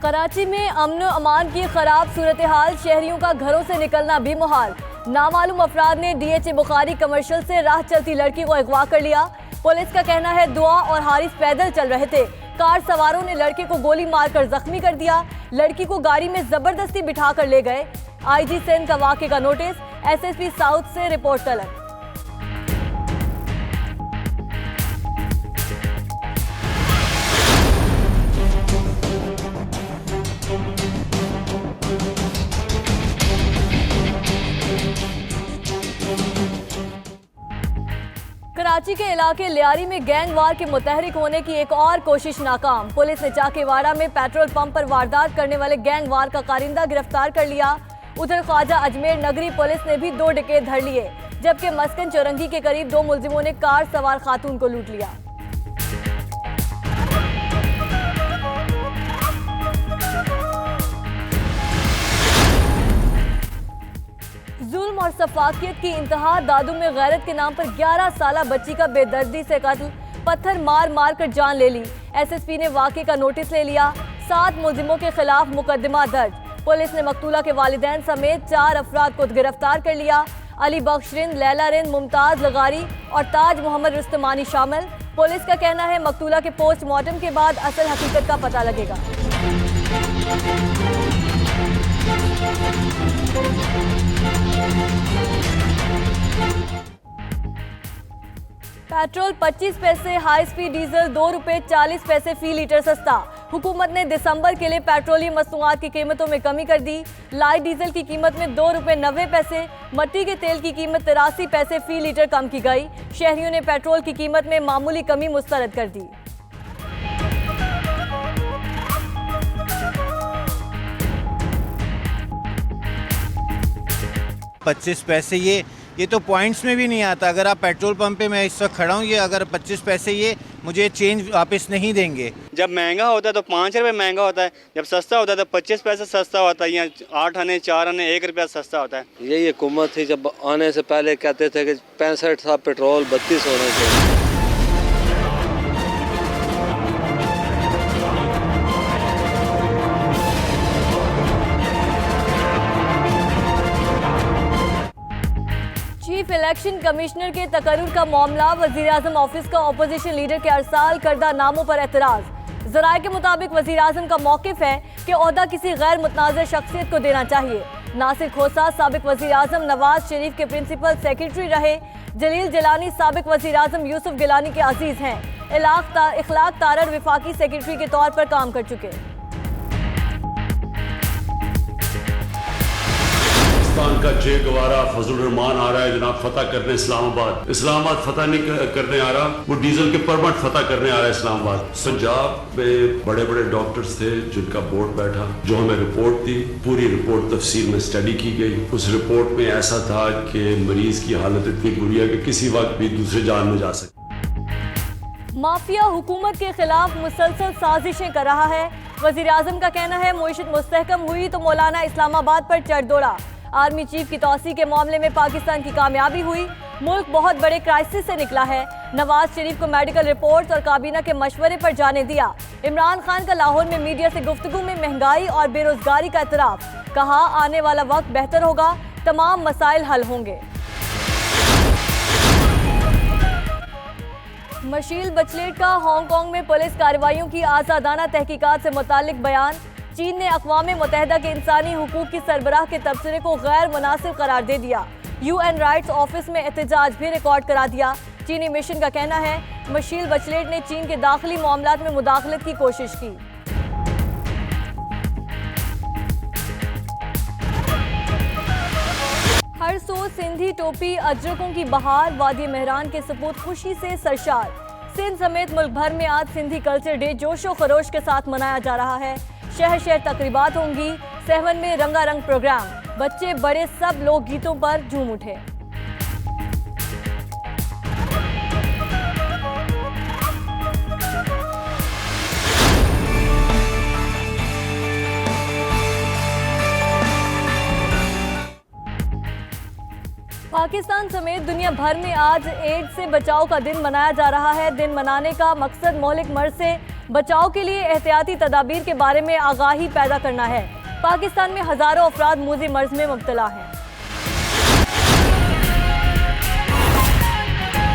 कराची में अमन व अमान की खराब सूरत हाल, शहरियों का घरों से निकलना भी मुहाल। नामालूम अफराद ने DH बुखारी कमर्शियल से राह चलती लड़की को अगवा कर लिया। पुलिस का कहना है दुआ और हारिस पैदल चल रहे थे। कार सवारों ने लड़के को गोली मारकर जख्मी कर दिया। लड़की को गाड़ी में जबरदस्ती बिठा कर ले गए। IG सिंध का वाक़े का नोटिस, SSP साउथ से रिपोर्ट तलब। कराची के इलाके लियारी में गैंग वार के मुतहरिक होने की एक और कोशिश नाकाम। पुलिस ने चाकेवाड़ा में पेट्रोल पंप पर वारदात करने वाले गैंग वार का कारिंदा गिरफ्तार कर लिया। उधर ख्वाजा अजमेर नगरी पुलिस ने भी 2 डकैत धर लिए, जबकि मस्कन चौरंगी के करीब 2 मुलजिमों ने कार सवार खातून को लूट लिया। जुल्म और सफाकियत की इंतहा, दादू में गैरत के नाम पर 11 साला बच्ची का बेदर्दी से कत्ल, पत्थर मार मार कर जान ले ली। SSP ने वाक़े का नोटिस ले लिया। 7 मुलजिमों के खिलाफ मुकदमा दर्ज। पुलिस ने मकतूला के वालिदैन समेत 4 अफराद को गिरफ्तार कर लिया। अली बख्श रिंद, लैला रिंद, मुमताज लगारी और ताज मोहम्मद रुस्तमानी शामिल। पुलिस का कहना है मकतूला के पोस्टमार्टम के बाद असल हकीकत का पता लगेगा। पेट्रोल 25 पैसे, हाई स्पीड डीजल 2 रुपए 40 पैसे फी लीटर सस्ता। हुकूमत ने दिसंबर के लिए पेट्रोलियम मसनूआत की कीमतों में कमी कर दी। लाइट डीजल की कीमत में 2 रुपए 90 पैसे, मट्टी के तेल की कीमत 83 पैसे फी लीटर कम की गई। शहरियों ने पेट्रोल की कीमत में मामूली कमी मुस्तरद कर दी। पच्चीस पैसे ये तो पॉइंट्स में भी नहीं आता। अगर आप पेट्रोल पंप पे मैं इस वक्त खड़ा हूँ, ये अगर 25 पैसे ये मुझे चेंज वापस नहीं देंगे। जब महंगा होता है तो 5 रुपये महंगा होता है, जब सस्ता होता है तो 25 पैसे सस्ता होता है, या 8 आने 4 आने 1 रुपया सस्ता होता है। यही हुकूमत थी जब आने से पहले कहते थे कि 65 था पेट्रोल 32 होने चाहिए। चीफ इलेक्शन कमिश्नर के तकर्रुर का मामला, वज़ीर-ए-आज़म ऑफिस का अपोजिशन लीडर के अरसाल करदा नामों पर एतराज़। ज़राए के मुताबिक वज़ीर-ए-आज़म का मौक़िफ़ है कि ओहदा किसी गैर मुतनाज़िर शख्सियत को देना चाहिए। नासिर खोसा साबिक वज़ीर-ए-आज़म नवाज शरीफ के प्रिंसिपल सेक्रेटरी रहे। जलील जिलानी साबिक वज़ीर-ए-आज़म यूसुफ गिलानी के अजीज़ हैं। इखलाक तारड़ वफाकी सेक्रेटरी के तौर पर काम कर चुके। पाकिस्तान का चे गवारा फजल रहमान आ रहा है जनाब फतह करने इस्लामाबाद। इस्लामाबाद फतह नहीं करने आ रहा, वो डीजल के परमिट फतह करने आ रहा है इस्लामाबाद। पंजाब में बड़े बड़े डॉक्टर्स थे जिनका बोर्ड बैठा, जो हमें रिपोर्ट दी, पूरी रिपोर्ट तफसील में स्टडी की गई। उस रिपोर्ट में ऐसा था कि मरीज की हालत इतनी बुरी है कि किसी वक्त भी दूसरे जान में जा सकती। माफिया हुकूमत के खिलाफ मुसलसल साजिशें कर रहा है। वज़ीर-ए-आज़म का कहना है मुईशत मुस्तहकम हुई तो मौलाना इस्लामाबाद पर चढ़ दौड़ा। आर्मी चीफ की तौसी के मामले में पाकिस्तान की कामयाबी हुई। मुल्क बहुत बड़े क्राइसिस से निकला है। नवाज शरीफ को मेडिकल रिपोर्ट्स और काबीना के मशवरे पर जाने दिया। इमरान खान का लाहौर में मीडिया से गुफ्तगू में महंगाई और बेरोजगारी का एतराफ, कहा आने वाला वक्त बेहतर होगा, तमाम मसाइल हल होंगे। मशील बचलेट का हांगकांग में पुलिस कार्रवाइयों की आज़ादाना तहकीकात से मुताल्लिक बयान। चीन ने अक़वाम मुत्तहिदा के इंसानी हुकूक की सरबराह के तबसरे को गैर मुनासिब करार दे दिया। UN राइट्स ऑफिस में एहतजाज भी रिकॉर्ड करा दिया। चीनी मिशन का कहना है मशील बचलेट ने चीन के दाखिली मामलात में मुदाखलत की कोशिश की। हर सो सिंधी टोपी अजरकों की बहार, वादी मेहरान के सपूत खुशी से सरशार। सिंध समेत मुल्क भर में आज सिंधी कल्चर डे जोशो खरोश के साथ मनाया जा रहा है। शहर शहर तकरीबात होंगी। सहवन में रंगारंग प्रोग्राम, बच्चे बड़े सब लोग गीतों पर झूम उठे। पाकिस्तान समेत दुनिया भर में आज एड्स से बचाव का दिन मनाया जा रहा है। दिन मनाने का मकसद मोहलिक मर्ज से बचाव के लिए एहतियाती तदाबीर के बारे में आगाही पैदा करना है। पाकिस्तान में हजारों अफराद मूजी मर्ज में मुब्तला हैं।